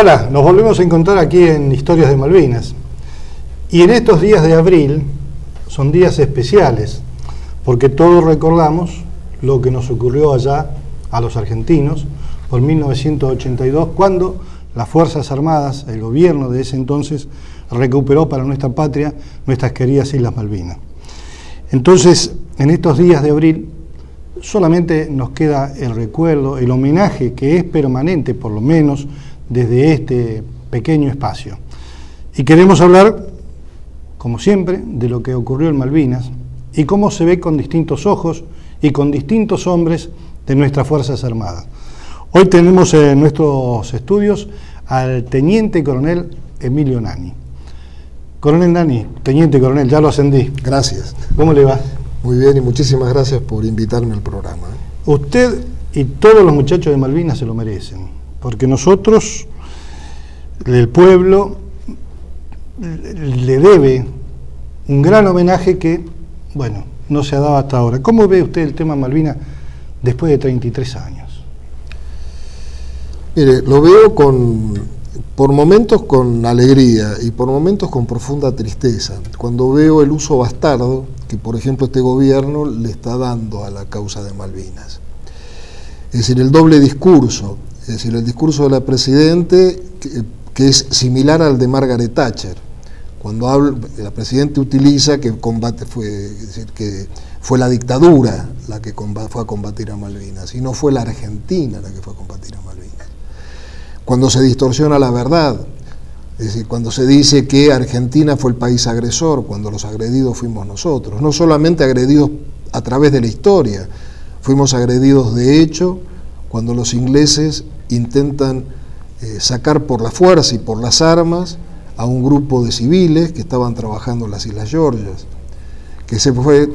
Hola, nos volvemos a encontrar aquí en Historias de Malvinas. Y en estos días de abril son días especiales, porque todos recordamos lo que nos ocurrió allá a los argentinos por 1982, cuando las Fuerzas Armadas, el gobierno de ese entonces, recuperó para nuestra patria nuestras queridas Islas Malvinas. Entonces, en estos días de abril, solamente nos queda el recuerdo, el homenaje que es permanente, por lo menos, desde este pequeño espacio. Y queremos hablar, como siempre, de lo que ocurrió en Malvinas y cómo se ve con distintos ojos y con distintos hombres de nuestras Fuerzas Armadas. Hoy tenemos en nuestros estudios al Teniente Coronel Emilio Nani. Coronel Nani, Teniente Coronel, ya lo ascendí. Gracias. ¿Cómo le va? Muy bien y muchísimas gracias por invitarme al programa. Usted y todos los muchachos de Malvinas se lo merecen, porque nosotros, el pueblo, le debe un gran homenaje que, bueno, no se ha dado hasta ahora. ¿Cómo ve usted el tema Malvinas después de 33 años? Mire, lo veo por momentos con alegría y por momentos con profunda tristeza, cuando veo el uso bastardo que, por ejemplo, este gobierno le está dando a la causa de Malvinas. Es decir, el doble discurso, es decir, el discurso de la Presidente, que es similar al de Margaret Thatcher. Cuando la Presidenta utiliza que fue la dictadura la que fue a combatir a Malvinas, y no fue la Argentina la que fue a combatir a Malvinas. Cuando se distorsiona la verdad, es decir, cuando se dice que Argentina fue el país agresor, cuando los agredidos fuimos nosotros, no solamente agredidos a través de la historia, fuimos agredidos de hecho cuando los ingleses intentan sacar por la fuerza y por las armas a un grupo de civiles que estaban trabajando en las Islas Georgias, que ese fue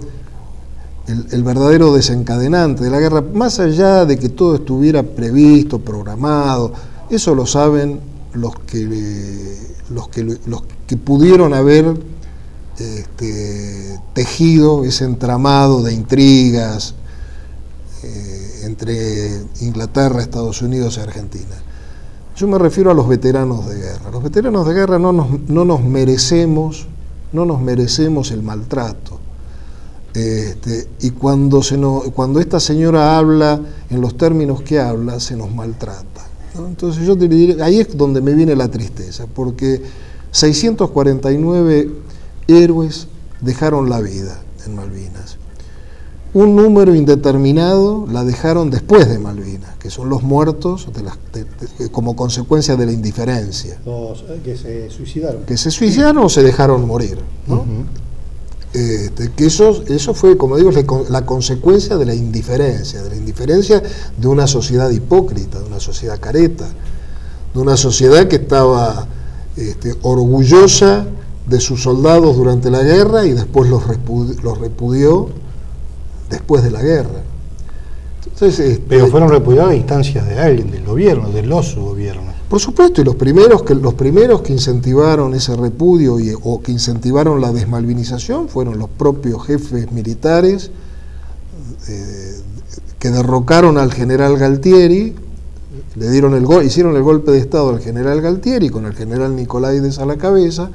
el verdadero desencadenante de la guerra, más allá de que todo estuviera previsto, programado. Eso lo saben los que pudieron haber tejido ese entramado de intrigas entre Inglaterra, Estados Unidos y Argentina. Yo me refiero a los veteranos de guerra. Los veteranos de guerra no nos merecemos el maltrato. Y cuando esta señora habla en los términos que habla, se nos maltrata, ¿no? Entonces yo te diré, ahí es donde me viene la tristeza, porque 649 héroes dejaron la vida en Malvinas. Un número indeterminado la dejaron después de Malvinas, que son los muertos como consecuencia de la indiferencia. Los que se suicidaron. Que se suicidaron o se dejaron morir, ¿no? Que eso fue, como digo, la consecuencia de la indiferencia de una sociedad hipócrita, de una sociedad careta, de una sociedad que estaba orgullosa de sus soldados durante la guerra y después los repudió después de la guerra. Entonces, pero fueron repudiados a instancias de alguien, del gobierno, de los gobiernos. Por supuesto, y los primeros que incentivaron ese repudio o que incentivaron la desmalvinización fueron los propios jefes militares que derrocaron al general Galtieri, hicieron el golpe de Estado al general Galtieri con el general Nicolaides a la cabeza,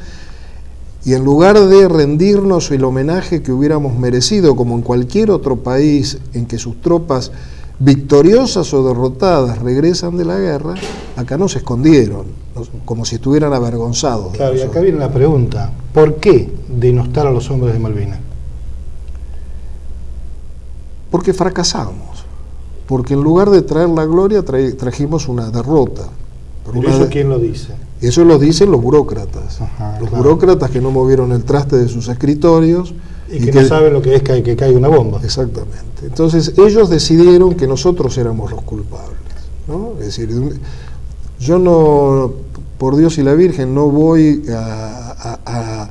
y en lugar de rendirnos el homenaje que hubiéramos merecido, como en cualquier otro país en que sus tropas victoriosas o derrotadas regresan de la guerra, acá no se escondieron, como si estuvieran avergonzados. Claro, y acá viene la pregunta, ¿por qué denostar a los hombres de Malvinas? Porque fracasamos, porque en lugar de traer la gloria trajimos una derrota. ¿Pero eso quién lo dice? Eso lo dicen los burócratas. Ajá, los burócratas que no movieron el traste de sus escritorios. Y que no saben lo que es que caiga una bomba. Exactamente. Entonces ellos decidieron que nosotros éramos los culpables, ¿no? Es decir, yo no, por Dios y la Virgen, no voy a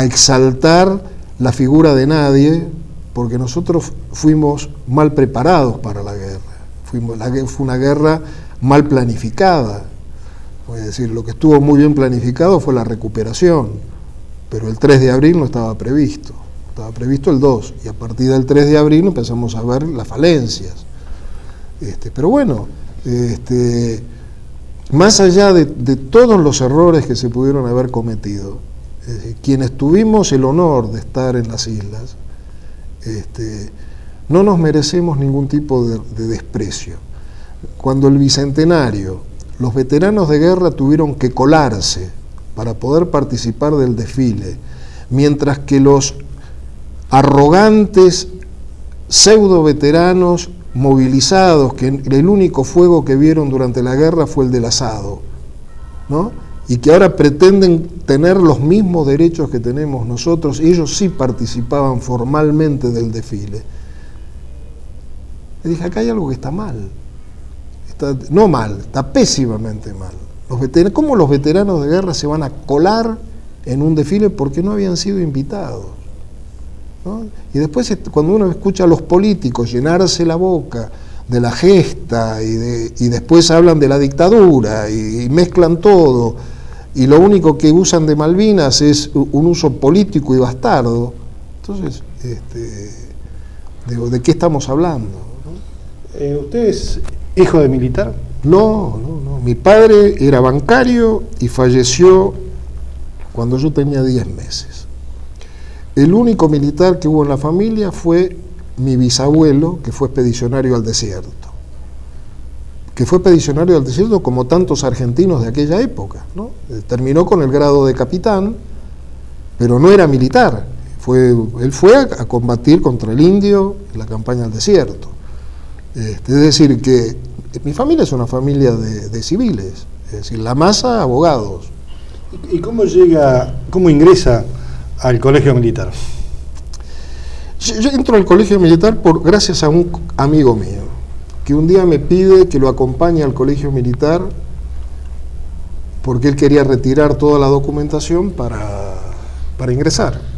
exaltar la figura de nadie, porque nosotros fuimos mal preparados para la guerra. Fue una guerra mal planificada. Es decir, lo que estuvo muy bien planificado fue la recuperación, pero el 3 de abril no estaba previsto. Estaba previsto el 2, y a partir del 3 de abril empezamos a ver las falencias. Pero bueno, más allá de todos los errores que se pudieron haber cometido, quienes tuvimos el honor de estar en las islas, no nos merecemos ningún tipo de desprecio. Cuando el Bicentenario, los veteranos de guerra tuvieron que colarse para poder participar del desfile, mientras que los arrogantes pseudo veteranos movilizados, que el único fuego que vieron durante la guerra fue el del asado, ¿no? Y que ahora pretenden tener los mismos derechos que tenemos nosotros, y ellos sí participaban formalmente del desfile. Le dije, acá hay algo que está mal. No mal, está pésimamente mal. ¿Cómo los veteranos de guerra se van a colar en un desfile porque no habían sido invitados? ¿No? Y después, cuando uno escucha a los políticos llenarse la boca de la gesta y después hablan de la dictadura y mezclan todo, y lo único que usan de Malvinas es un uso político y bastardo, entonces, ¿de qué estamos hablando? ¿No? ¿Usted es hijo de militar? No. Mi padre era bancario y falleció cuando yo tenía 10 meses. El único militar que hubo en la familia fue mi bisabuelo, que fue expedicionario al desierto. Que fue expedicionario al desierto como tantos argentinos de aquella época, ¿no? Terminó con el grado de capitán, pero no era militar. Él fue a combatir contra el indio en la campaña del desierto. Es decir, que mi familia es una familia de civiles, es decir, la masa, abogados. ¿Y cómo ingresa al colegio militar? Yo entro al colegio militar gracias a un amigo mío, que un día me pide que lo acompañe al colegio militar porque él quería retirar toda la documentación para ingresar.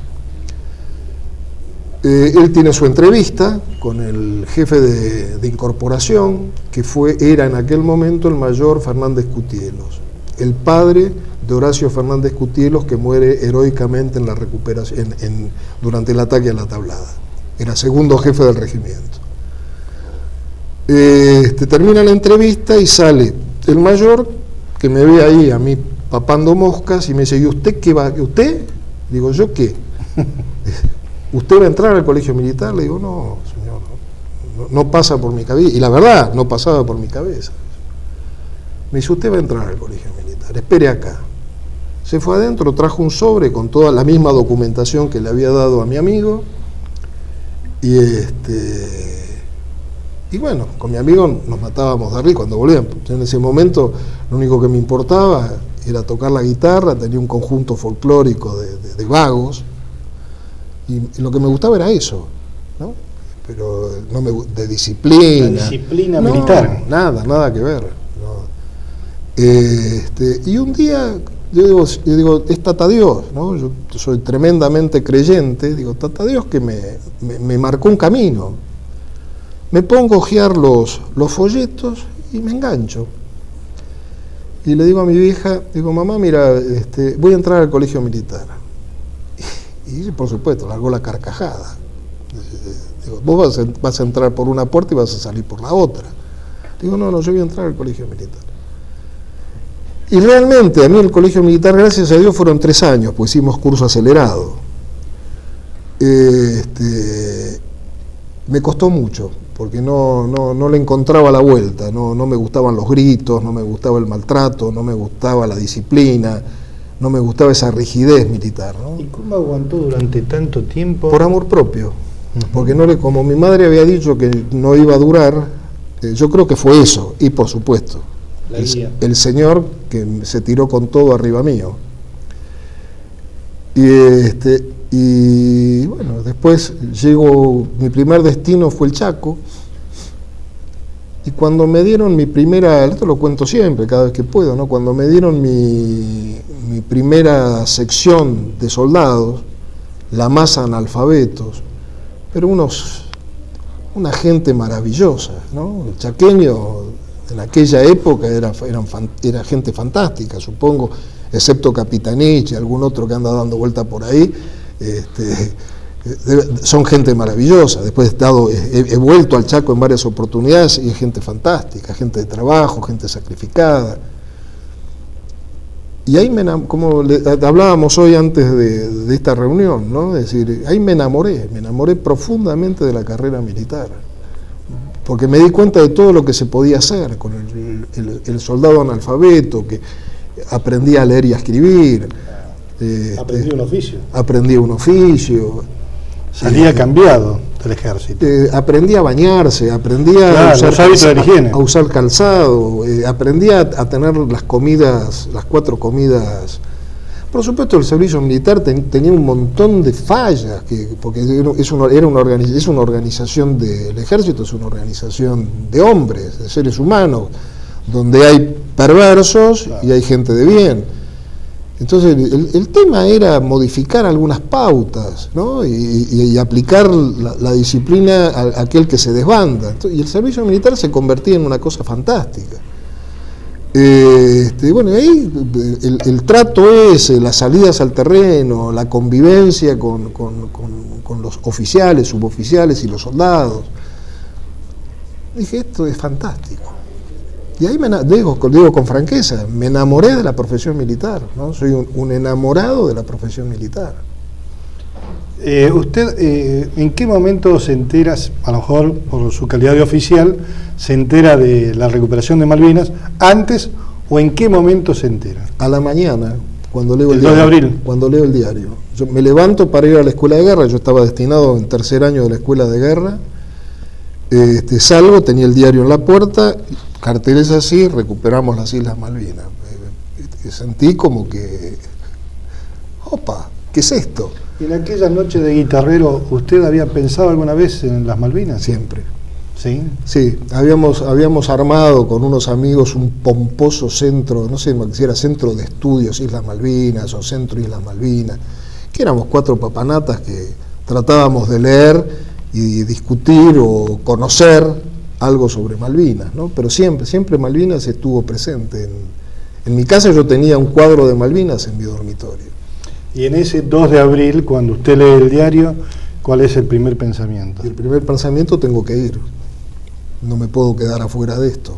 Él tiene su entrevista con el jefe de incorporación, que era en aquel momento el mayor Fernández Cutielos, el padre de Horacio Fernández Cutielos, que muere heroicamente en la recuperación, durante el ataque a la Tablada. Era segundo jefe del regimiento. Termina la entrevista y sale el mayor, que me ve ahí a mí papando moscas, y me dice, ¿y usted qué va? ¿Usted? Digo, ¿yo qué? ¿Usted va a entrar al colegio militar? Le digo, no, señor, no pasa por mi cabeza. Y la verdad, no pasaba por mi cabeza. Me dice, usted va a entrar al colegio militar, espere acá. Se fue adentro, trajo un sobre con toda la misma documentación que le había dado a mi amigo, y bueno, con mi amigo nos matábamos de risa cuando volvíamos. En ese momento lo único que me importaba era tocar la guitarra, tenía un conjunto folclórico de vagos, y lo que me gustaba era eso, ¿no? Pero de disciplina. La disciplina militar. Nada que ver, ¿no? Y un día yo digo, es Tata Dios, ¿no? Yo soy tremendamente creyente, digo, Tata Dios que me marcó un camino. Me pongo a hojear los folletos y me engancho. Y le digo a mi vieja, digo, mamá, mira, voy a entrar al colegio militar. Y por supuesto, largó la carcajada. Digo, vos vas a entrar por una puerta y vas a salir por la otra. Digo, no, yo voy a entrar al colegio militar. Y realmente, a mí el colegio militar, gracias a Dios, fueron 3 años, pues hicimos curso acelerado. Me costó mucho, porque no le encontraba la vuelta, no me gustaban los gritos, no me gustaba el maltrato, no me gustaba la disciplina, no me gustaba esa rigidez militar, ¿no? ¿Y cómo aguantó durante tanto tiempo? Por amor propio, porque como mi madre había dicho que no iba a durar, yo creo que fue eso, y por supuesto, el señor que se tiró con todo arriba mío. Y bueno, después mi primer destino fue el Chaco, y cuando me dieron mi primera, esto lo cuento siempre, cada vez que puedo, ¿no? Cuando me dieron mi primera sección de soldados, la masa analfabetos, pero una gente maravillosa, ¿no? El chaqueño en aquella época era gente fantástica, supongo, excepto Capitanich y algún otro que anda dando vuelta por ahí. Son gente maravillosa. Después he vuelto al Chaco en varias oportunidades y es gente fantástica, gente de trabajo, gente sacrificada. Y ahí como hablábamos hoy antes de esta reunión, ¿no? Es decir, ahí me enamoré profundamente de la carrera militar, porque me di cuenta de todo lo que se podía hacer con el soldado analfabeto, que aprendía a leer y a escribir. Aprendía un oficio. Salía cambiado del ejército. Aprendía a bañarse, aprendía a usar calzado, aprendía a tener las 4 comidas. Por supuesto, el servicio militar tenía un montón de fallas, porque es una organización del ejército, es una organización de hombres, de seres humanos, donde hay perversos y hay gente de bien. Entonces el tema era modificar algunas pautas, ¿no? y aplicar la disciplina a aquel que se desbanda. Y el servicio militar se convertía en una cosa fantástica. Bueno, ahí el trato ese, las salidas al terreno, la convivencia con los oficiales, suboficiales y los soldados. Dije, esto es fantástico. Y ahí digo con franqueza, me enamoré de la profesión militar, ¿no? Soy un enamorado de la profesión militar. ¿Usted en qué momento se entera, a lo mejor por su calidad de oficial, se entera de la recuperación de Malvinas, antes o en qué momento se entera? A la mañana, cuando leo el 2 de abril. Cuando leo el diario. Yo me levanto para ir a la escuela de guerra, yo estaba destinado en 3er año de la escuela de guerra, salgo, tenía el diario en la puerta, carteles así, recuperamos las Islas Malvinas. Sentí como que, opa, ¿qué es esto? ¿Y en aquella noche de guitarrero usted había pensado alguna vez en las Malvinas? Siempre. ¿Sí? Sí, habíamos armado con unos amigos un pomposo centro, no sé si era Centro de Estudios Islas Malvinas o Centro Islas Malvinas, que éramos 4 papanatas que tratábamos de leer y discutir o conocer algo sobre Malvinas, ¿no? Pero siempre Malvinas estuvo presente. En mi casa yo tenía un cuadro de Malvinas en mi dormitorio. Y en ese 2 de abril, cuando usted lee el diario, ¿cuál es el primer pensamiento? El primer pensamiento, tengo que ir. No me puedo quedar afuera de esto.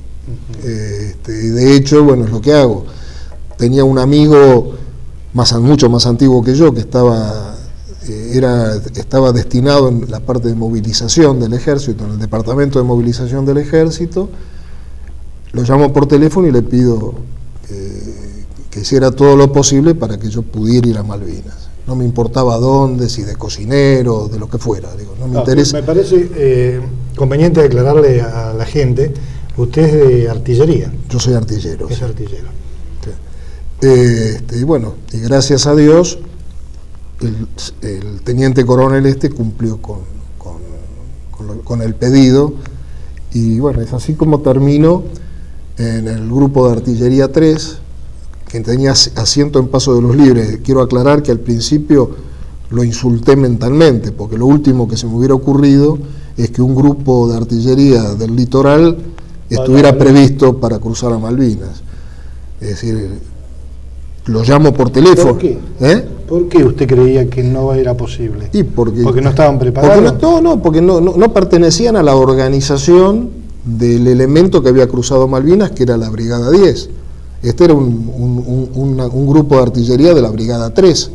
De hecho, bueno, es lo que hago. Tenía un amigo mucho más antiguo que yo, que estaba destinado en la parte de movilización del ejército, en el departamento de movilización del ejército. Lo llamo por teléfono y le pido que hiciera todo lo posible para que yo pudiera ir a Malvinas. No me importaba dónde, si de cocinero, de lo que fuera. Digo, no me interesa. Me parece conveniente aclararle a la gente, usted es de artillería. Yo soy artillero. Es artillero. Y bueno, y gracias a Dios, el teniente coronel cumplió con el pedido, y bueno, es así como termino en el grupo de artillería 3, que tenía asiento en Paso de los Libres. Quiero aclarar que al principio lo insulté mentalmente, porque lo último que se me hubiera ocurrido es que un grupo de artillería del litoral estuviera previsto para cruzar a Malvinas. Es decir, lo llamo por teléfono. ¿Por qué? ¿Por qué usted creía que no era posible? Y porque no estaban preparados. Porque no pertenecían a la organización del elemento que había cruzado Malvinas, que era la Brigada 10. Este era un grupo de artillería de la Brigada 3,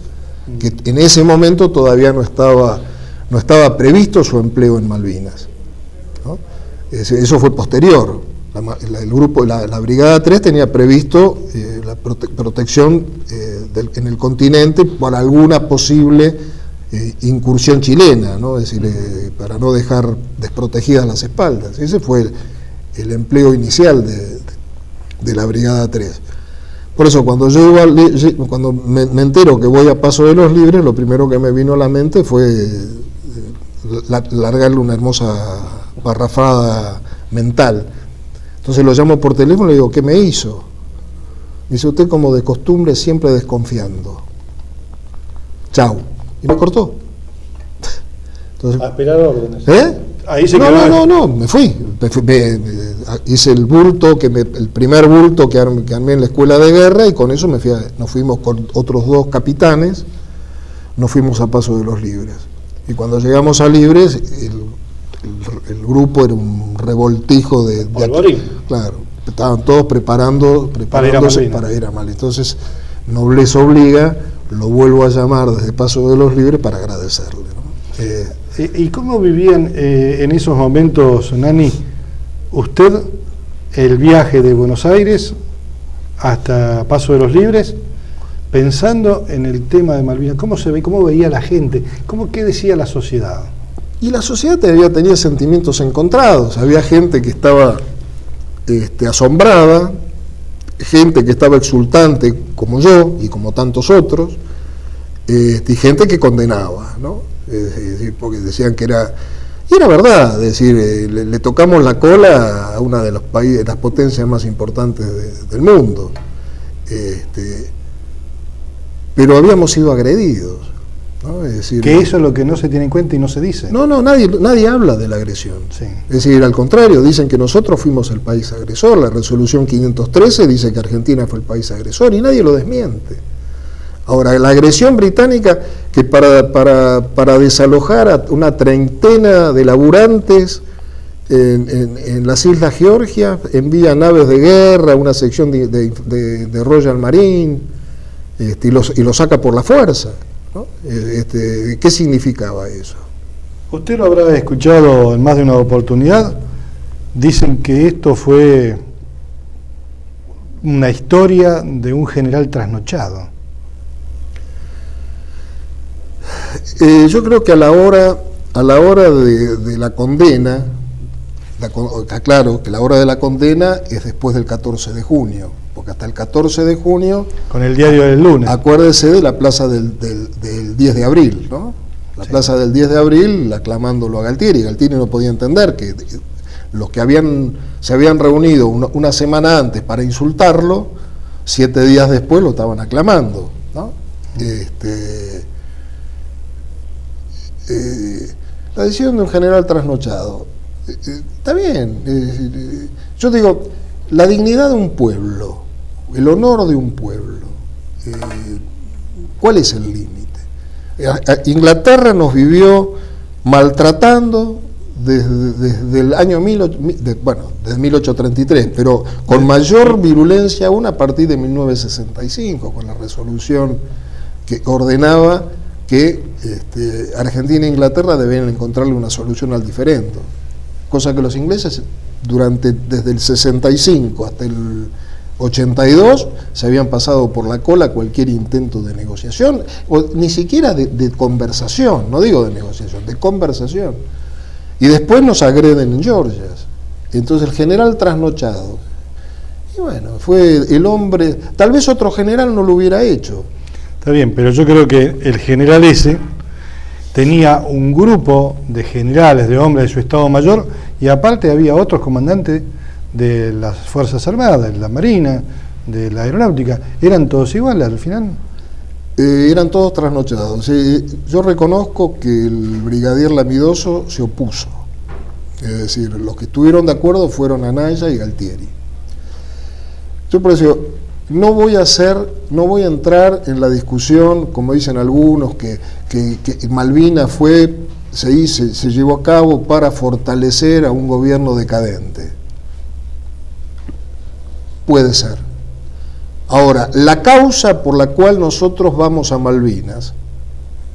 que en ese momento todavía no estaba previsto su empleo en Malvinas, ¿no? Eso fue posterior. La Brigada 3 tenía previsto la protección en el continente por alguna posible incursión chilena, ¿no? Es decir, para no dejar desprotegidas las espaldas. Ese fue el empleo inicial de la Brigada 3. Por eso cuando me entero que voy a Paso de los Libres, lo primero que me vino a la mente fue largarle una hermosa parrafada mental. Entonces lo llamo por teléfono y le digo, ¿qué me hizo? Me dice, usted como de costumbre siempre desconfiando. Chau. Y me cortó. Entonces, a esperar órdenes. Ahí se quedó. No, me fui. Hice el bulto, el primer bulto que armé en la escuela de guerra, y con eso nos fuimos con otros 2 capitanes, nos fuimos a Paso de los Libres. Y cuando llegamos a Libres, el grupo era un revoltijo de Polvorín. Claro, estaban todos preparándose para ir a Malvinas. Entonces nobleza obliga, lo vuelvo a llamar desde Paso de los Libres para agradecerle, ¿no? ¿Y cómo vivían en esos momentos, Nani, usted el viaje de Buenos Aires hasta Paso de los Libres, pensando en el tema de Malvinas? ¿Cómo se ve, cómo veía la gente? ¿Qué decía la sociedad? Y la sociedad tenía sentimientos encontrados. Había gente que estaba asombrada, gente que estaba exultante, como yo y como tantos otros, y gente que condenaba, ¿no? Es decir, porque decían que era... Y era verdad, es decir, le tocamos la cola a una de los países, las potencias más importantes del mundo. Pero habíamos sido agredidos, ¿no? Es decir, que eso es lo que no se tiene en cuenta y no se dice. No, nadie habla de la agresión. Sí. Es decir, al contrario, dicen que nosotros fuimos el país agresor. La resolución 513 dice que Argentina fue el país agresor y nadie lo desmiente. Ahora, la agresión británica, que para desalojar a una treintena de laburantes en las Islas Georgia, envía naves de guerra, una sección de Royal Marine, y lo saca por la fuerza, ¿no? ¿Qué significaba eso? Usted lo habrá escuchado en más de una oportunidad. Dicen que esto fue una historia de un general trasnochado. Yo creo que a la hora de la condena, está claro que la hora de la condena es después del 14 de junio, porque hasta el 14 de junio... Con el diario del lunes. Acuérdese de la plaza del 10 de abril, ¿no? La plaza del 10 de abril, aclamándolo a Galtieri. Galtieri no podía entender que los que se habían reunido una semana antes para insultarlo, 7 días después lo estaban aclamando, ¿no? La decisión de un general trasnochado, está bien. Yo digo, la dignidad de un pueblo, el honor de un pueblo, ¿cuál es el límite? Inglaterra nos vivió maltratando desde el año desde 1833, pero con mayor virulencia aún a partir de 1965, con la resolución que ordenaba que Argentina e Inglaterra debían encontrarle una solución al diferendo, cosa que los ingleses desde el 65 hasta el 82 se habían pasado por la cola cualquier intento de negociación, o ni siquiera de conversación, no digo de negociación, de conversación, y después nos agreden en Georgia. Entonces el general trasnochado, y bueno, fue el hombre, tal vez otro general no lo hubiera hecho. Está bien, pero yo creo que el general ese tenía un grupo de generales, de hombres de su Estado Mayor, y aparte había otros comandantes de las Fuerzas Armadas, de la Marina, de la Aeronáutica. ¿Eran todos iguales al final? Eran todos trasnochados. Yo reconozco que el brigadier Lamidoso se opuso. Es decir, los que estuvieron de acuerdo fueron Anaya y Galtieri. Yo por eso no voy a entrar en la discusión, como dicen algunos, que Malvinas se llevó a cabo para fortalecer a un gobierno decadente. Puede ser. Ahora, la causa por la cual nosotros vamos a Malvinas,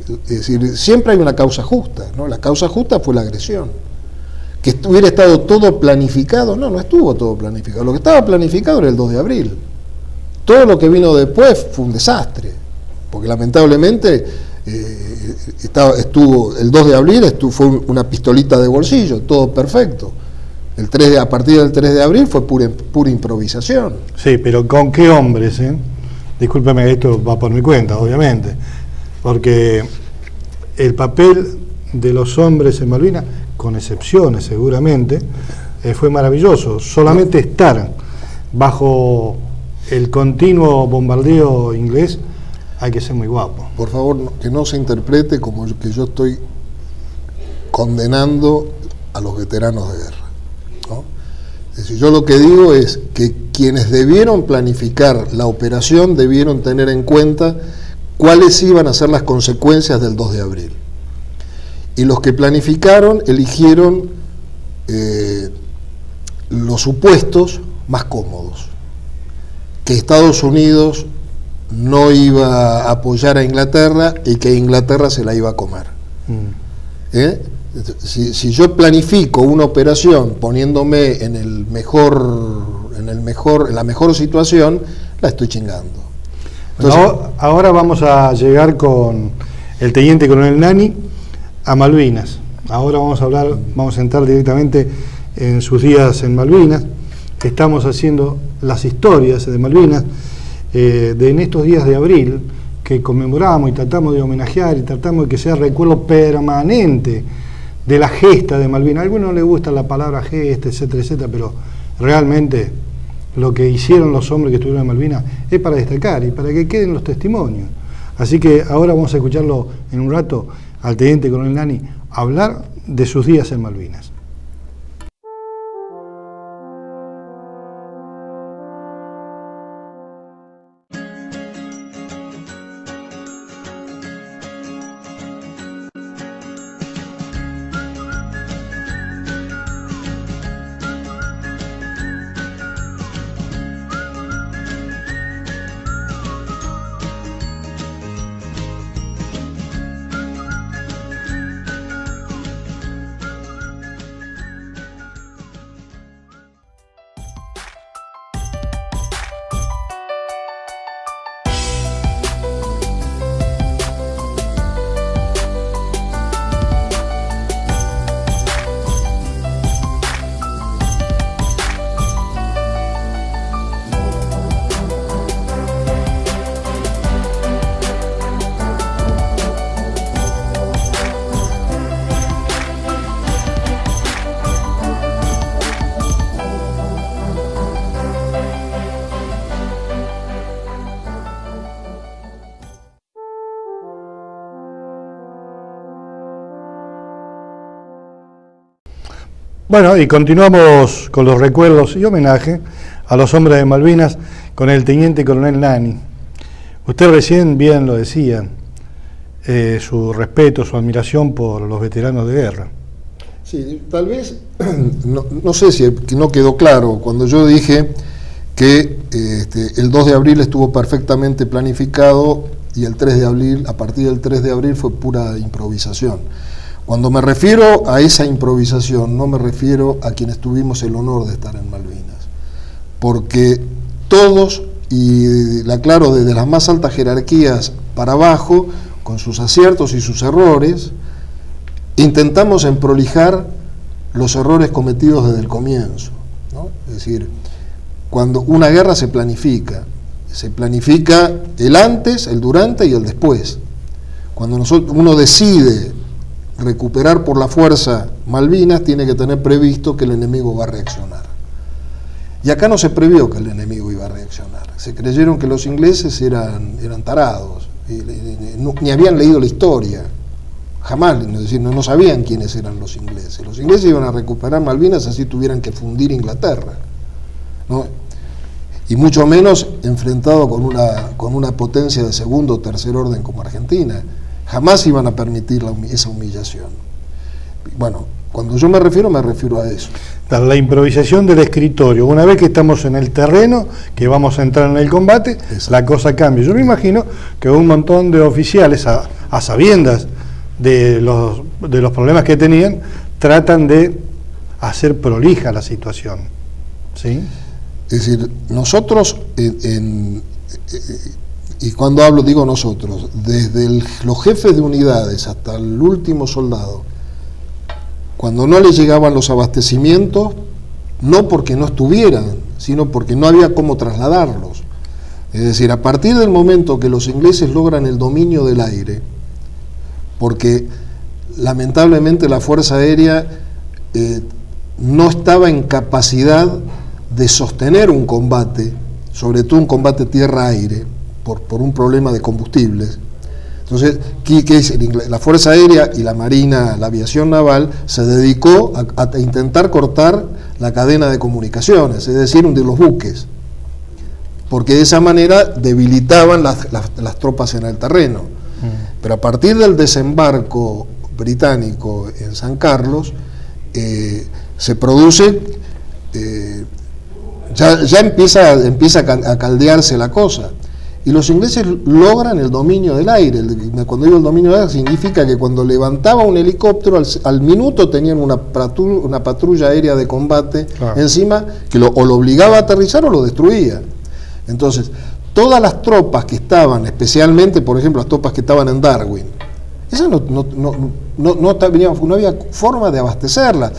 es decir, siempre hay una causa justa, ¿no? La causa justa fue la agresión. Que hubiera estado todo planificado, no estuvo todo planificado. Lo que estaba planificado era el 2 de abril. Todo lo que vino después fue un desastre, porque lamentablemente estuvo el 2 de abril fue una pistolita de bolsillo, todo perfecto. A partir del 3 de abril fue pura improvisación. Sí, pero ¿con qué hombres? Discúlpeme, esto va por mi cuenta, obviamente, porque el papel de los hombres en Malvinas, con excepciones seguramente, fue maravilloso. Solamente estar bajo el continuo bombardeo inglés, hay que ser muy guapo. Por favor, que no se interprete como que yo estoy condenando a los veteranos de guerra, ¿no? Es decir, yo lo que digo es que quienes debieron planificar la operación debieron tener en cuenta cuáles iban a ser las consecuencias del 2 de abril. Y los que planificaron eligieron los supuestos más cómodos. Que Estados Unidos no iba a apoyar a Inglaterra y que Inglaterra se la iba a comer. Si yo planifico una operación poniéndome en la mejor situación, la estoy chingando. Entonces, ahora vamos a llegar con el teniente coronel Nani a Malvinas. Ahora vamos a entrar directamente en sus días en Malvinas. Estamos haciendo las historias de Malvinas en estos días de abril, que conmemoramos y tratamos de homenajear y tratamos de que sea recuerdo permanente de la gesta de Malvinas. A algunos no les gusta la palabra gesta, etcétera, etcétera, pero realmente lo que hicieron los hombres que estuvieron en Malvinas es para destacar y para que queden los testimonios. Así que ahora vamos a escucharlo en un rato al teniente coronel Nani hablar de sus días en Malvinas. Bueno, y continuamos con los recuerdos y homenaje a los hombres de Malvinas con el teniente coronel Nani. Usted recién bien lo decía, su respeto, su admiración por los veteranos de guerra. Sí, tal vez, no sé si no quedó claro cuando yo dije que el 2 de abril estuvo perfectamente planificado y el 3 de abril, a partir del 3 de abril fue pura improvisación. Cuando me refiero a esa improvisación, no me refiero a quienes tuvimos el honor de estar en Malvinas, porque todos, y la aclaro desde las más altas jerarquías para abajo, con sus aciertos y sus errores, intentamos emprolijar los errores cometidos desde el comienzo, ¿no? Es decir, cuando una guerra se planifica el antes, el durante y el después. Cuando uno decide recuperar por la fuerza Malvinas, tiene que tener previsto que el enemigo va a reaccionar. Y acá no se previó que el enemigo iba a reaccionar. Se creyeron que los ingleses eran tarados, ni habían leído la historia, jamás, es decir, no sabían quiénes eran los ingleses. Los ingleses iban a recuperar Malvinas así tuvieran que fundir Inglaterra, ¿no? Y mucho menos enfrentado con una potencia de segundo o tercer orden como Argentina. Jamás iban a permitir esa humillación. Bueno, cuando yo me refiero a eso. La improvisación del escritorio. Una vez que estamos en el terreno, que vamos a entrar en el combate, exacto, la cosa cambia. Yo me imagino que un montón de oficiales, a sabiendas de los problemas que tenían, tratan de hacer prolija la situación. ¿Sí? Es decir, nosotros y cuando digo nosotros, desde los jefes de unidades hasta el último soldado, cuando no les llegaban los abastecimientos, no porque no estuvieran, sino porque no había cómo trasladarlos. Es decir, a partir del momento que los ingleses logran el dominio del aire, porque lamentablemente la Fuerza Aérea no estaba en capacidad de sostener un combate, sobre todo un combate tierra-aire, por un problema de combustibles. Entonces, la Fuerza Aérea y la Marina, la aviación naval, se dedicó a intentar cortar la cadena de comunicaciones, es decir, de los buques, porque de esa manera debilitaban las tropas en el terreno. Pero a partir del desembarco británico en San Carlos, se produce, ya empieza a caldearse la cosa. y los ingleses logran el dominio del aire. Cuando digo el dominio del aire significa que cuando levantaba un helicóptero al minuto tenían una patrulla aérea de combate encima que o lo obligaba a aterrizar o lo destruía. Entonces, todas las tropas que estaban, especialmente por ejemplo las tropas que estaban en Darwin, esas no había forma de abastecerlas.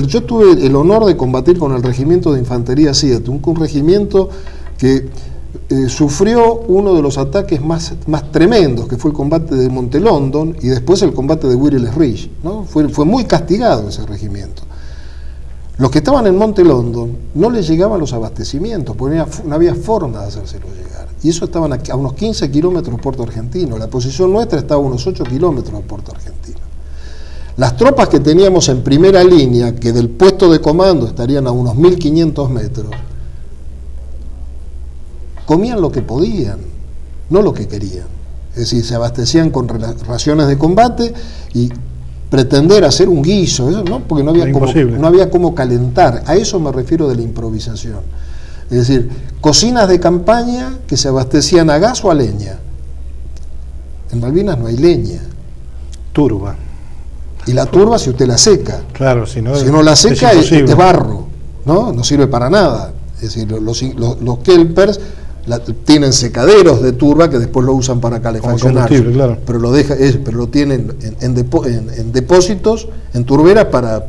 Yo tuve el honor de combatir con el regimiento de infantería 7, un regimiento que sufrió uno de los ataques más tremendos, que fue el combate de Monte London y después el combate de Wireless Ridge, ¿no? Fue muy castigado ese regimiento. Los que estaban en Monte London no les llegaban los abastecimientos, porque no había forma de hacérselo llegar. Y eso estaban a unos 15 kilómetros de Puerto Argentino. La posición nuestra estaba a unos 8 kilómetros de Puerto Argentino. Las tropas que teníamos en primera línea, que del puesto de comando estarían a unos 1500 metros, comían lo que podían, no lo que querían. Es decir, se abastecían con raciones de combate y pretender hacer un guiso, eso, ¿no? Porque no había cómo calentar. A eso me refiero de la improvisación. Es decir, cocinas de campaña que se abastecían a gas o a leña. En Malvinas no hay leña. Turba. Y la turba si usted la seca. Claro, si no la seca es barro, ¿no? No sirve para nada. Es decir, los kelpers tienen secaderos de turba que después lo usan para calefaccionar, claro. pero lo tienen en depósitos, en turberas para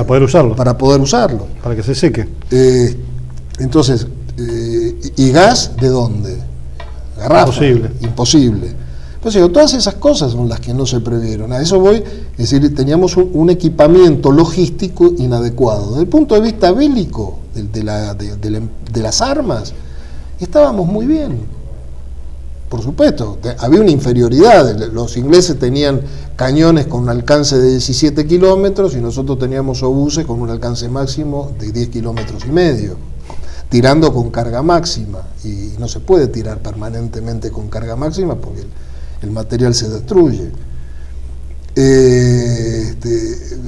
poder usarlo. Para poder usarlo. Para que se seque. Entonces, ¿y gas de dónde? Garrafa. Imposible. Entonces, todas esas cosas son las que no se previeron. A eso voy, es decir, teníamos un equipamiento logístico inadecuado. Desde el punto de vista bélico, de las armas, estábamos muy bien. Por supuesto, había una inferioridad. Los ingleses tenían cañones con un alcance de 17 kilómetros y nosotros teníamos obuses con un alcance máximo de 10 kilómetros y medio, tirando con carga máxima. Y no se puede tirar permanentemente con carga máxima porque el material se destruye.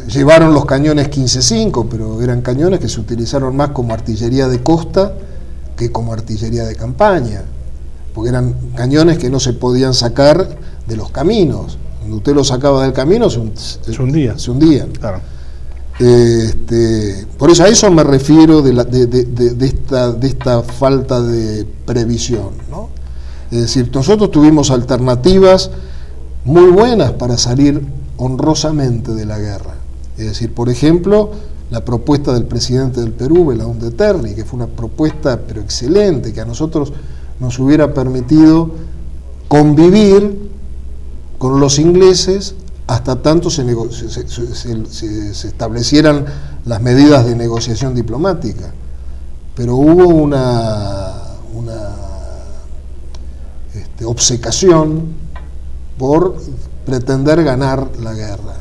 Llevaron los cañones 15-5, pero eran cañones que se utilizaron más como artillería de costa que como artillería de campaña, porque eran cañones que no se podían sacar de los caminos. Cuando usted los sacaba del camino se hundían. Claro. Por eso a eso me refiero de esta falta de previsión, ¿no? Es decir, nosotros tuvimos alternativas muy buenas para salir honrosamente de la guerra. Es decir, por ejemplo, la propuesta del presidente del Perú, Belaúnde Terry, que fue una propuesta pero excelente, que a nosotros nos hubiera permitido convivir con los ingleses hasta tanto se establecieran las medidas de negociación diplomática. Pero hubo una obcecación por pretender ganar la guerra.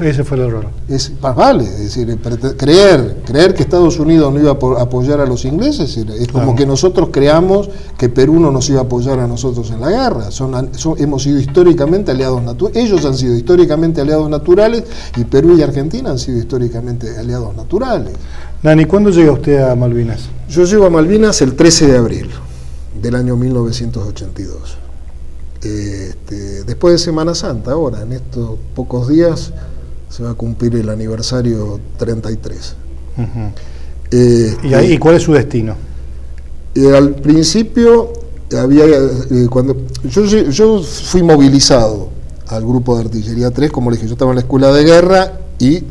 Ese fue el error. Es decir, creer que Estados Unidos no iba a apoyar a los ingleses, es como que nosotros creamos que Perú no nos iba a apoyar a nosotros en la guerra. Hemos sido históricamente aliados naturales, ellos han sido históricamente aliados naturales y Perú y Argentina han sido históricamente aliados naturales. Nani, ¿cuándo llega usted a Malvinas? Yo llego a Malvinas el 13 de abril del año 1982. Después de Semana Santa, ahora, en estos pocos días, se va a cumplir el aniversario 33. ¿Y cuál es su destino? Al principio, cuando yo fui movilizado al grupo de artillería 3, como le dije, yo estaba en la escuela de guerra y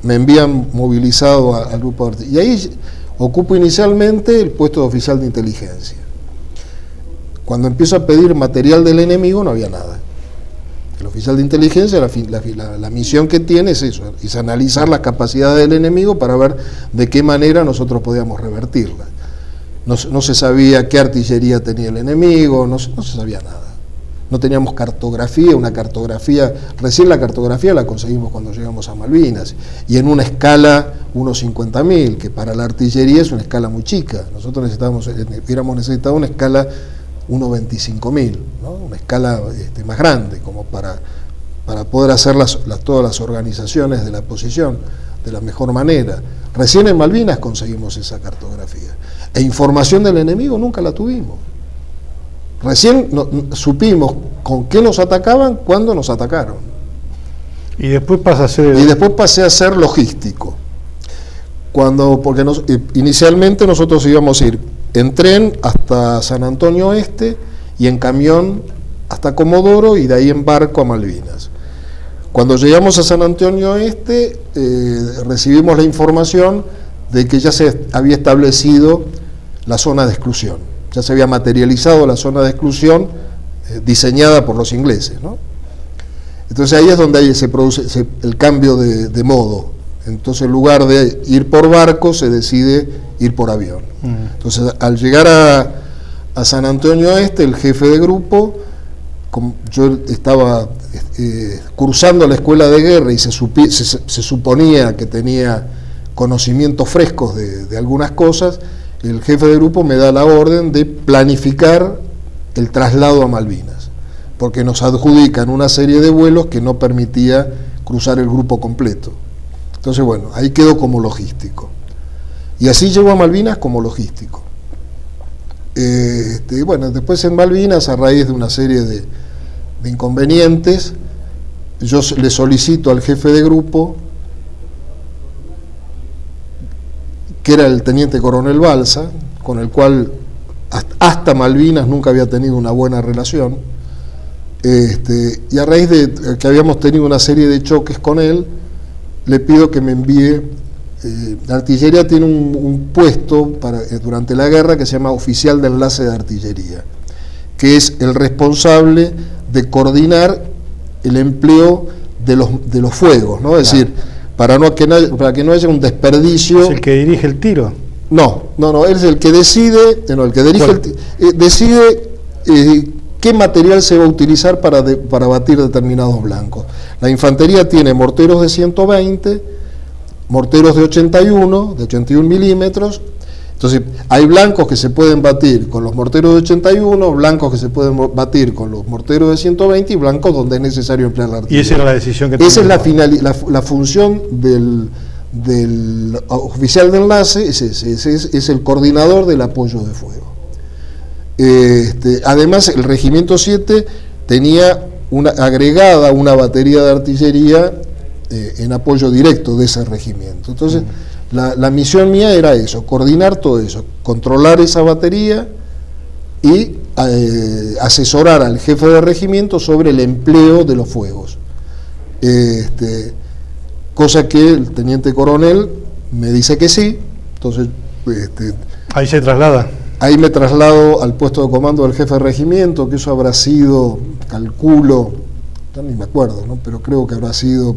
me envían movilizado al grupo de artillería. Y ahí ocupo inicialmente el puesto de oficial de inteligencia. Cuando empiezo a pedir material del enemigo no había nada. El oficial de inteligencia, la misión que tiene es eso, es analizar las capacidades del enemigo para ver de qué manera nosotros podíamos revertirla. No se sabía qué artillería tenía el enemigo, no se sabía nada. No teníamos cartografía, recién la cartografía la conseguimos cuando llegamos a Malvinas, y en una escala 1.50.000, que para la artillería es una escala muy chica. Nosotros hubiéramos necesitado una escala 1.25.000, ¿no? Una escala más grande, como para poder hacer todas las organizaciones de la posición de la mejor manera. Recién en Malvinas conseguimos esa cartografía. E información del enemigo nunca la tuvimos. Recién supimos con qué nos atacaban, cuándo nos atacaron. Y después pasa a ser... Y después pasé a ser logístico. Porque inicialmente nosotros íbamos a ir en tren hasta San Antonio Oeste y en camión hasta Comodoro y de ahí en barco a Malvinas. Cuando llegamos a San Antonio Oeste, recibimos la información de que ya se había establecido la zona de exclusión, ya se había materializado la zona de exclusión diseñada por los ingleses, ¿no? Entonces ahí es donde ahí se produce el cambio de modo. Entonces en lugar de ir por barco se decide ir por avión. Entonces al llegar a San Antonio Oeste, el jefe de grupo, yo estaba cursando la escuela de guerra y se suponía que tenía conocimientos frescos de algunas cosas, el jefe de grupo me da la orden de planificar el traslado a Malvinas, porque nos adjudican una serie de vuelos que no permitía cruzar el grupo completo. Entonces, bueno, ahí quedó como logístico. Y así llegó a Malvinas como logístico. Bueno, después en Malvinas, a raíz de una serie de inconvenientes, yo le solicito al jefe de grupo, que era el teniente coronel Balsa, con el cual hasta Malvinas nunca había tenido una buena relación, y a raíz de que habíamos tenido una serie de choques con él, le pido que me envíe, la artillería tiene un puesto durante la guerra que se llama oficial de enlace de artillería, que es el responsable de coordinar el empleo de los fuegos, ¿no? Es decir, para que no haya un desperdicio. ¿Es el que dirige el tiro? No, él es el que decide, el que dirige decide qué material se va a utilizar para batir determinados blancos. La infantería tiene morteros de 120, morteros de 81 milímetros. Entonces, hay blancos que se pueden batir con los morteros de 81, blancos que se pueden batir con los morteros de 120 y blancos donde es necesario emplear la artillería. Y esa era la decisión que esa es la función del oficial de enlace, es el coordinador del apoyo de fuego. Además, el Regimiento 7 tenía agregada una batería de artillería en apoyo directo de ese regimiento. Entonces, la misión mía era eso, coordinar todo eso, controlar esa batería y asesorar al jefe de regimiento sobre el empleo de los fuegos. Cosa que el teniente coronel me dice que sí, entonces... ahí se traslada. Ahí me traslado al puesto de comando del jefe de regimiento, que eso habrá sido, calculo, ya ni me acuerdo, ¿no? Pero creo que habrá sido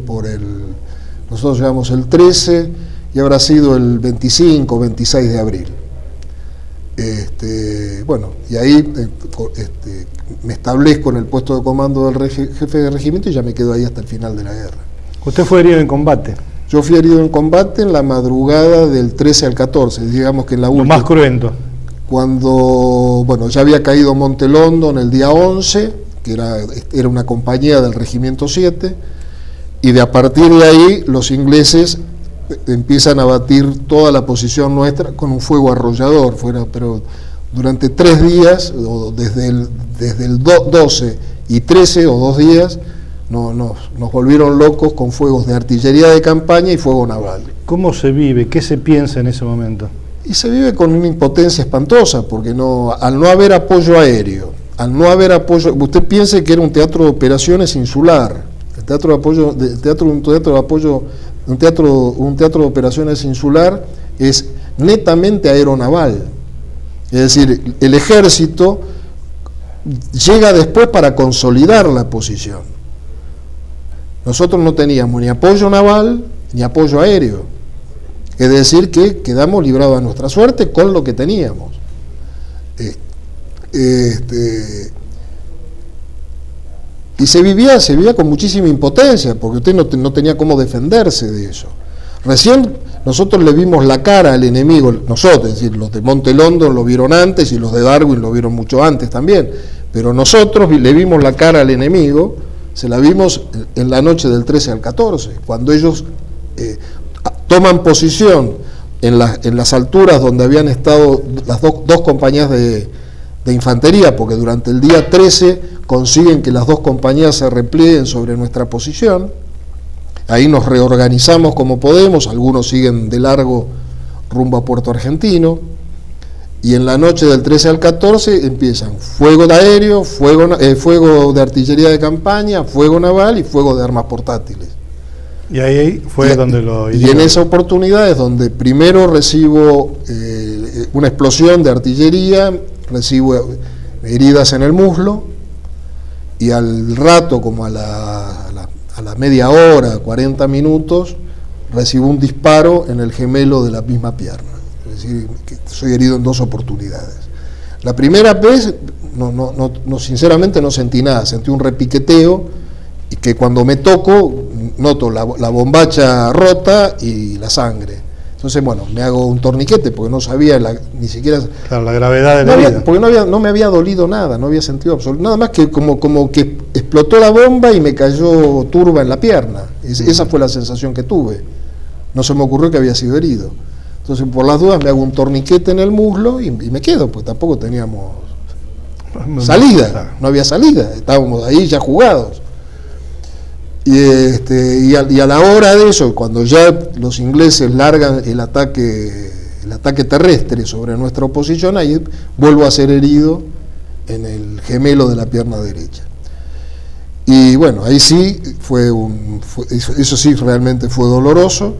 nosotros llegamos el 13 y habrá sido el 25 o 26 de abril. Bueno, y ahí me establezco en el puesto de comando del jefe de regimiento y ya me quedo ahí hasta el final de la guerra. ¿Usted fue herido en combate? Yo fui herido en combate en la madrugada del 13 al 14, digamos que en la última. Lo más cruento. Cuando, bueno, ya había caído Montelondo en el día 11, que era una compañía del Regimiento 7, y de a partir de ahí los ingleses empiezan a batir toda la posición nuestra con un fuego arrollador, pero durante 3 días, o desde el 12 y 13 o 2 días, nos volvieron locos con fuegos de artillería de campaña y fuego naval. ¿Cómo se vive? ¿Qué se piensa en ese momento? Y se vive con una impotencia espantosa, porque al no haber apoyo aéreo, usted piense que era un teatro de operaciones insular, un teatro de operaciones insular es netamente aeronaval, es decir, el ejército llega después para consolidar la posición. Nosotros no teníamos ni apoyo naval ni apoyo aéreo. Es decir, que quedamos librados a nuestra suerte con lo que teníamos. Y se vivía con muchísima impotencia, porque usted no tenía cómo defenderse de eso. Recién nosotros le vimos la cara al enemigo, nosotros, es decir, los de Montelondo lo vieron antes y los de Darwin lo vieron mucho antes también, pero nosotros le vimos la cara al enemigo, se la vimos en la noche del 13 al 14, cuando ellos toman posición en las alturas donde habían estado las dos compañías de infantería, porque durante el día 13 consiguen que las dos compañías se replieguen sobre nuestra posición. Ahí nos reorganizamos como podemos, algunos siguen de largo rumbo a Puerto Argentino, y en la noche del 13 al 14 empiezan fuego de aéreo, fuego de artillería de campaña, fuego naval y fuego de armas portátiles. Y ahí fue donde lo hicieron. Y en esa oportunidad es donde primero recibo una explosión de artillería, recibo heridas en el muslo, y al rato, como a la media hora, 40 minutos, recibo un disparo en el gemelo de la misma pierna. Es decir, que soy herido en 2 oportunidades. La primera vez, sinceramente no sentí nada, sentí un repiqueteo, y que cuando me toco, noto la bombacha rota y la sangre. Entonces, bueno, me hago un torniquete porque no sabía ni siquiera... Claro, la gravedad de la herida. Porque no me había dolido nada, no había sentido absoluto, nada más que como que explotó la bomba y me cayó turba en la pierna. Esa fue la sensación que tuve. No se me ocurrió que había sido herido. Entonces, por las dudas, me hago un torniquete en el muslo y me quedo, pues tampoco teníamos salida, no había salida, estábamos ahí ya jugados. Y a la hora de eso, cuando ya los ingleses largan el ataque terrestre sobre nuestra oposición, ahí vuelvo a ser herido en el gemelo de la pierna derecha. Y bueno, ahí sí eso sí realmente fue doloroso.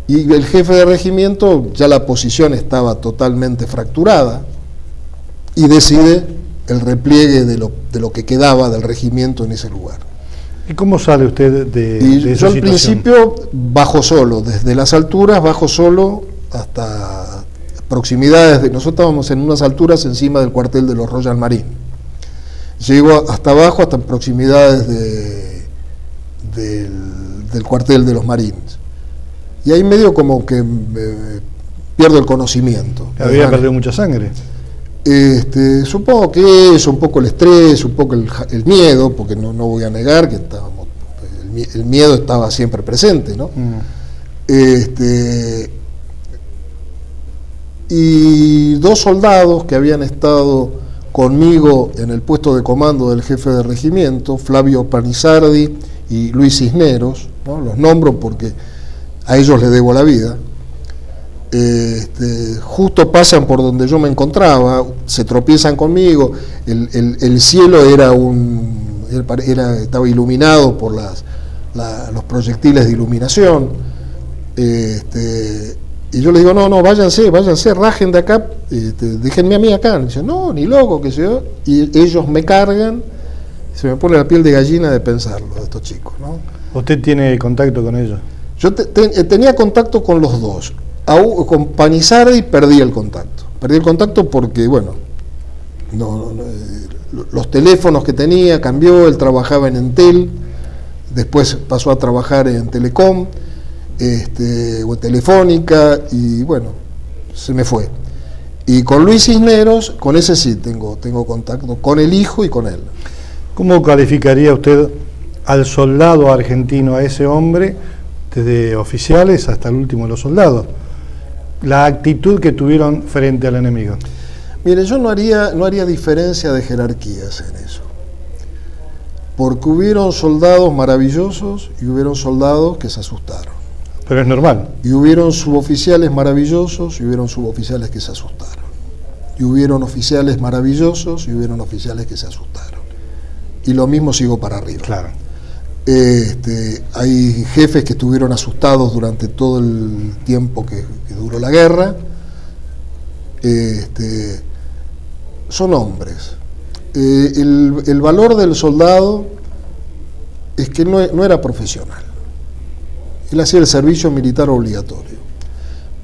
Y el jefe de regimiento, ya la posición estaba totalmente fracturada, y decide el repliegue de lo que quedaba del regimiento en ese lugar. ¿Y cómo sale usted de esa yo situación? Al principio bajo solo, desde las alturas bajo solo hasta proximidades, nosotros estábamos en unas alturas encima del cuartel de los Royal Marine. Llego hasta abajo, hasta proximidades del cuartel de los Marines. Y ahí medio como que pierdo el conocimiento. Había perdido mucha sangre. Supongo que es un poco el estrés, un poco el miedo, porque no voy a negar que el miedo estaba siempre presente, ¿no? Y 2 soldados que habían estado conmigo en el puesto de comando del jefe de regimiento, Flavio Panizardi y Luis Cisneros, ¿no? Los nombro porque a ellos les debo la vida. Justo pasan por donde yo me encontraba, se tropiezan conmigo, el cielo estaba iluminado por los proyectiles de iluminación, y yo les digo, no, váyanse, rajen de acá, déjenme a mí acá. Y dicen, no, ni loco, que sé yo, y ellos me cargan, se me pone la piel de gallina de pensarlo, de estos chicos, ¿no? ¿Usted tiene contacto con ellos? Yo tenía contacto con los dos. Con Panizardi perdí el contacto porque, bueno, los teléfonos que tenía cambió, él trabajaba en Entel, después pasó a trabajar en Telecom, o en Telefónica, y bueno, se me fue. Y con Luis Cisneros, con ese sí tengo contacto, con el hijo y con él. ¿Cómo calificaría usted al soldado argentino, a ese hombre, desde oficiales hasta el último de los soldados? La actitud que tuvieron frente al enemigo. Mire, yo no haría diferencia de jerarquías en eso, porque hubieron soldados maravillosos y hubieron soldados que se asustaron. Pero es normal. Y hubieron suboficiales maravillosos y hubieron suboficiales que se asustaron. Y hubieron oficiales maravillosos y hubieron oficiales que se asustaron. Y lo mismo sigo para arriba. Claro. Hay jefes que estuvieron asustados durante todo el tiempo que duró la guerra. Son hombres. El valor del soldado es que no era profesional. Él hacía el servicio militar obligatorio.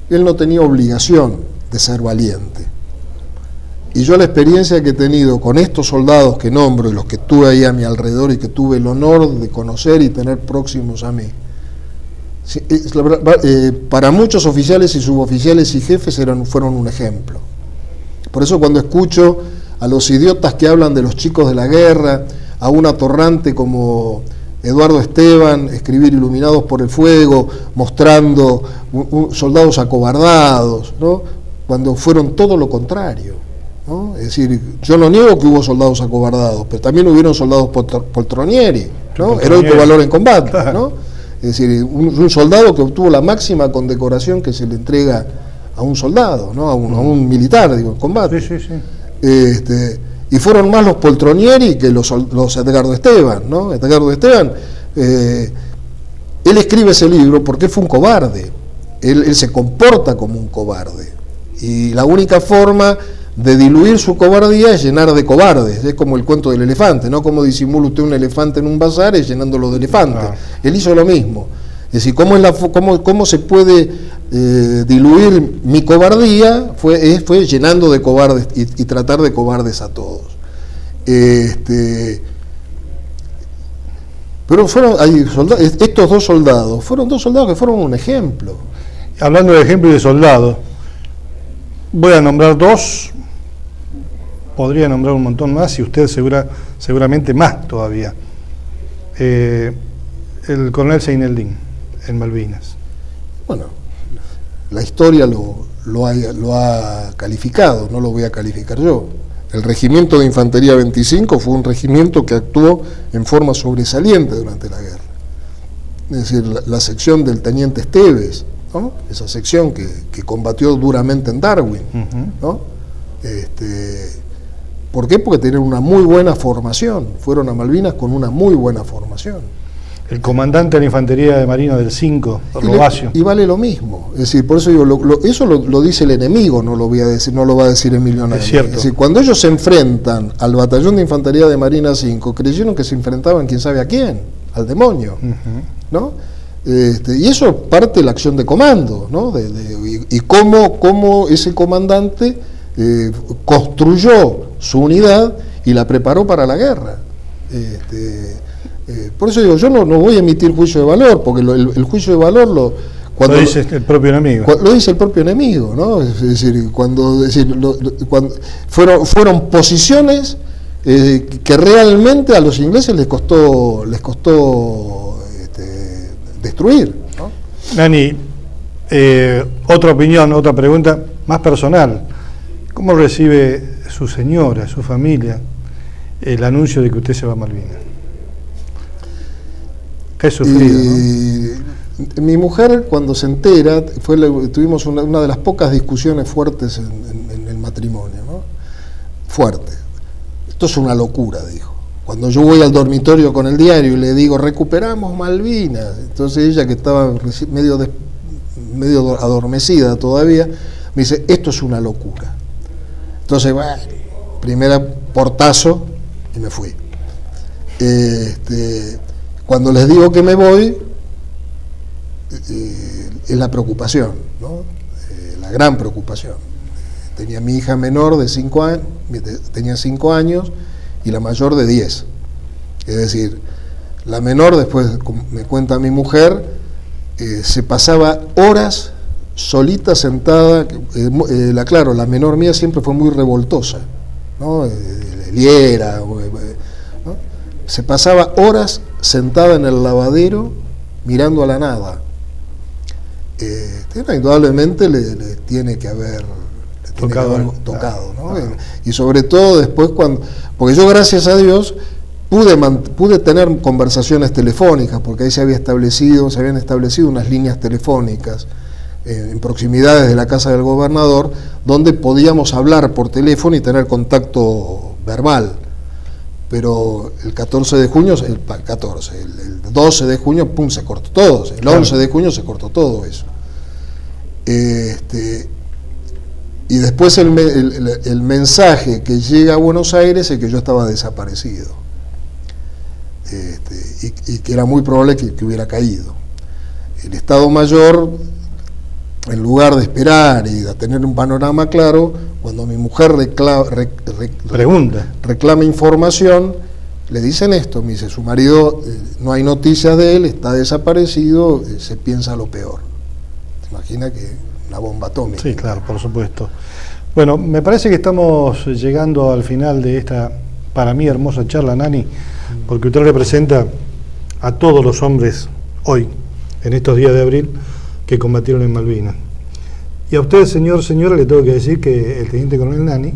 Él no tenía obligación de ser valiente. Y yo la experiencia que he tenido con estos soldados que nombro y los que tuve ahí a mi alrededor y que tuve el honor de conocer y tener próximos a mí, para muchos oficiales y suboficiales y jefes fueron un ejemplo. Por eso cuando escucho a los idiotas que hablan de los chicos de la guerra, a un atorrante como Eduardo Esteban, escribir Iluminados por el Fuego, mostrando soldados acobardados, ¿no? Cuando fueron todo lo contrario, ¿no? Es decir, yo no niego que hubo soldados acobardados, pero también hubieron soldados poltronieri, ¿no? Heroico valor en combate, ¿no? Es decir, un soldado que obtuvo la máxima condecoración que se le entrega a un soldado, ¿no? A un militar, digo, en combate. Sí, sí, sí. Y fueron más los poltronieri que los Edgardo Esteban, ¿no? Edgardo Esteban, él escribe ese libro porque fue un cobarde, él se comporta como un cobarde, y la única forma de diluir su cobardía es llenar de cobardes, es como el cuento del elefante, ¿no? Cómo disimula usted un elefante en un bazar es llenándolo de elefantes. Él hizo lo mismo. Es decir, ¿cómo se puede diluir mi cobardía? Fue llenando de cobardes y tratar de cobardes a todos. Pero estos dos soldados que fueron un ejemplo. Hablando de ejemplo y de soldados, voy a nombrar dos, podría nombrar un montón más y usted seguramente más todavía. El coronel Seineldín en Malvinas. Bueno, la historia lo ha calificado, no lo voy a calificar yo. El Regimiento de Infantería 25 fue un regimiento que actuó en forma sobresaliente durante la guerra. Es decir, la sección del teniente Esteves, ¿no? Esa sección que combatió duramente en Darwin, ¿no? ¿Por qué? Porque tenían una muy buena formación, fueron a Malvinas con una muy buena formación. El comandante de la Infantería de Marina del 5, Robacio. Y vale lo mismo, es decir, por eso digo, eso lo dice el enemigo, no lo va a decir Emilio Nani. Es cierto. Es decir, cuando ellos se enfrentan al batallón de Infantería de Marina 5, creyeron que se enfrentaban quién sabe a quién, al demonio, ¿no? Y eso parte de la acción de comando, ¿no? Y cómo ese comandante construyó su unidad y la preparó para la guerra. Por eso digo, yo no voy a emitir juicio de valor, porque el juicio de valor lo dice el propio enemigo. Lo dice el propio enemigo, ¿no? Es decir, cuando fueron posiciones que realmente a los ingleses les costó destruir, ¿no? Nani, otra opinión, otra pregunta más personal. ¿Cómo recibe su señora, su familia, el anuncio de que usted se va a Malvinas? Qué sufrido, ¿no? Mi mujer, cuando se entera, tuvimos una de las pocas discusiones fuertes en el matrimonio, ¿no? Fuerte. Esto es una locura, dijo. Cuando yo voy al dormitorio con el diario y le digo, recuperamos Malvinas, entonces ella, que estaba medio adormecida todavía, me dice, esto es una locura. Entonces, bueno, primera portazo y me fui. Cuando les digo que me voy, es la preocupación, ¿no? La gran preocupación. Tenía mi hija menor de 5 años, tenía 5 años y la mayor de 10. Es decir, la menor, después me cuenta mi mujer, se pasaba horas solita sentada. Claro, la menor mía siempre fue muy revoltosa, ¿no? Liera, ¿no? Se pasaba horas sentada en el lavadero mirando a la nada. Indudablemente le tiene que haber tocado, ¿no? Y sobre todo después, porque yo, gracias a Dios, pude tener conversaciones telefónicas, porque ahí se habían establecido unas líneas telefónicas en proximidades de la casa del gobernador, donde podíamos hablar por teléfono y tener contacto verbal. Pero el 14 de junio, el 12 de junio, pum, se cortó todo. El 11 de junio se cortó todo eso. Y después el mensaje que llega a Buenos Aires es que yo estaba desaparecido. Y que era muy probable que hubiera caído. El Estado Mayor, en lugar de esperar y de tener un panorama claro, cuando mi mujer reclama información, le dicen esto, me dice, su marido, no hay noticias de él, está desaparecido, se piensa lo peor. ¿Se imagina que una bomba atómica? Sí, claro, por supuesto. Bueno, me parece que estamos llegando al final de esta, para mí, hermosa charla, Nani, porque usted representa a todos los hombres hoy, en estos días de abril, que combatieron en Malvinas. Y a usted, señora, le tengo que decir que el teniente coronel Nani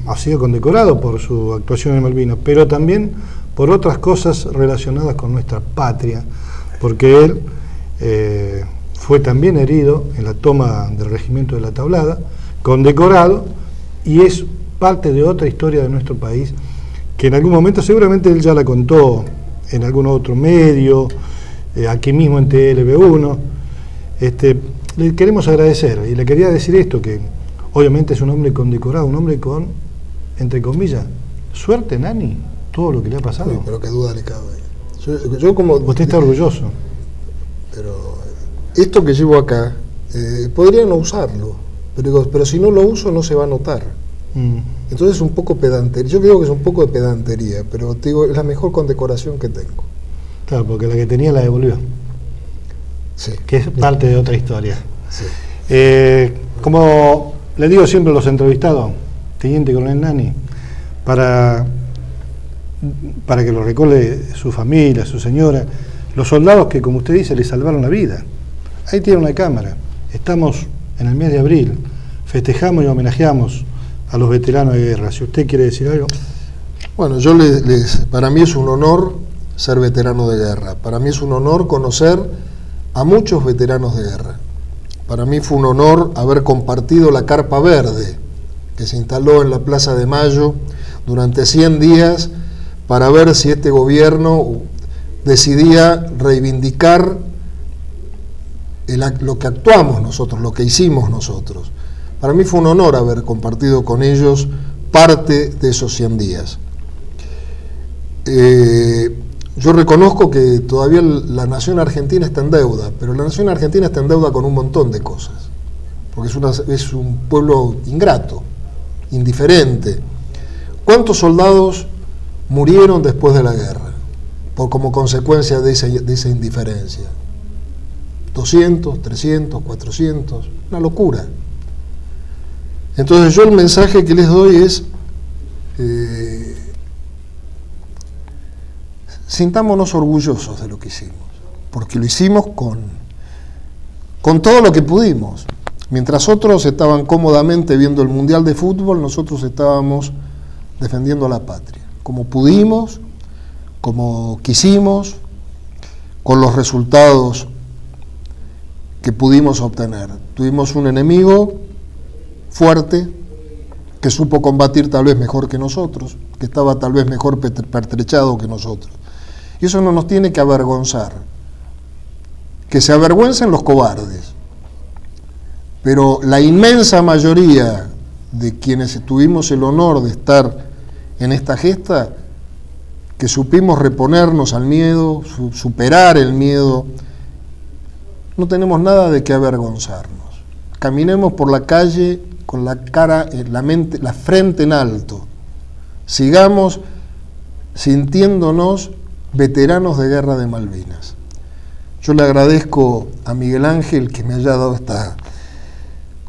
ha sido condecorado por su actuación en Malvinas, pero también por otras cosas relacionadas con nuestra patria, porque él fue también herido en la toma del regimiento de La Tablada, condecorado, y es parte de otra historia de nuestro país, que en algún momento seguramente él ya la contó en algún otro medio, aquí mismo en TLB1. Le queremos agradecer, y le quería decir esto, que obviamente es un hombre condecorado, un hombre con, entre comillas, suerte, Nani, todo lo que le ha pasado. Sí, pero qué duda le cabe. Yo como... Usted está orgulloso. Pero esto que llevo acá, podría no usarlo, pero si no lo uso no se va a notar. Entonces es un poco pedantería. Yo creo que es un poco de pedantería, pero te digo, es la mejor condecoración que tengo. Claro, porque la que tenía la devolvió. Sí. Que es parte de otra historia. Sí. Como le digo siempre a los entrevistados, teniente coronel Nani, para que lo recuerde su familia, su señora, los soldados que, como usted dice, le salvaron la vida. Ahí tiene una cámara. Estamos en el mes de abril, festejamos y homenajeamos a los veteranos de guerra. Si usted quiere decir algo. Bueno, para mí es un honor ser veterano de guerra. Para mí es un honor conocer a muchos veteranos de guerra. Para mí fue un honor haber compartido la carpa verde que se instaló en la Plaza de Mayo durante 100 días para ver si este gobierno decidía reivindicar lo que actuamos nosotros, lo que hicimos nosotros. Para mí fue un honor haber compartido con ellos parte de esos 100 días. Yo reconozco que todavía la nación argentina está en deuda, pero la nación argentina está en deuda con un montón de cosas, porque es un pueblo ingrato, indiferente. ¿Cuántos soldados murieron después de la guerra como consecuencia de esa indiferencia? 200, 300, 400, una locura. Entonces yo el mensaje que les doy es sintámonos orgullosos de lo que hicimos, porque lo hicimos con todo lo que pudimos. Mientras otros estaban cómodamente viendo el Mundial de Fútbol, nosotros estábamos defendiendo a la patria, como pudimos, como quisimos, con los resultados que pudimos obtener. Tuvimos un enemigo fuerte, que supo combatir tal vez mejor que nosotros, que estaba tal vez mejor pertrechado que nosotros. Y eso no nos tiene que avergonzar. Que se avergüencen los cobardes. Pero la inmensa mayoría de quienes tuvimos el honor de estar en esta gesta, que supimos reponernos al miedo, superar el miedo, no tenemos nada de qué avergonzarnos. Caminemos por la calle con la cara, la frente en alto. Sigamos sintiéndonos veteranos de guerra de Malvinas. Yo le agradezco a Miguel Ángel que me haya dado esta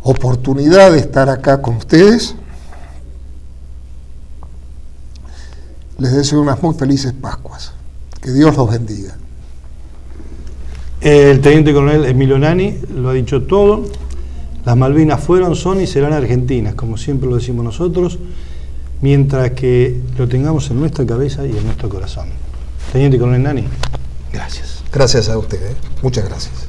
oportunidad de estar acá con ustedes. Les deseo unas muy felices Pascuas. Que Dios los bendiga. El teniente coronel Emilio Nani lo ha dicho todo. Las Malvinas fueron, son y serán argentinas, como siempre lo decimos nosotros, mientras que lo tengamos en nuestra cabeza y en nuestro corazón. Teniente coronel Nani, gracias. Gracias a usted, muchas gracias.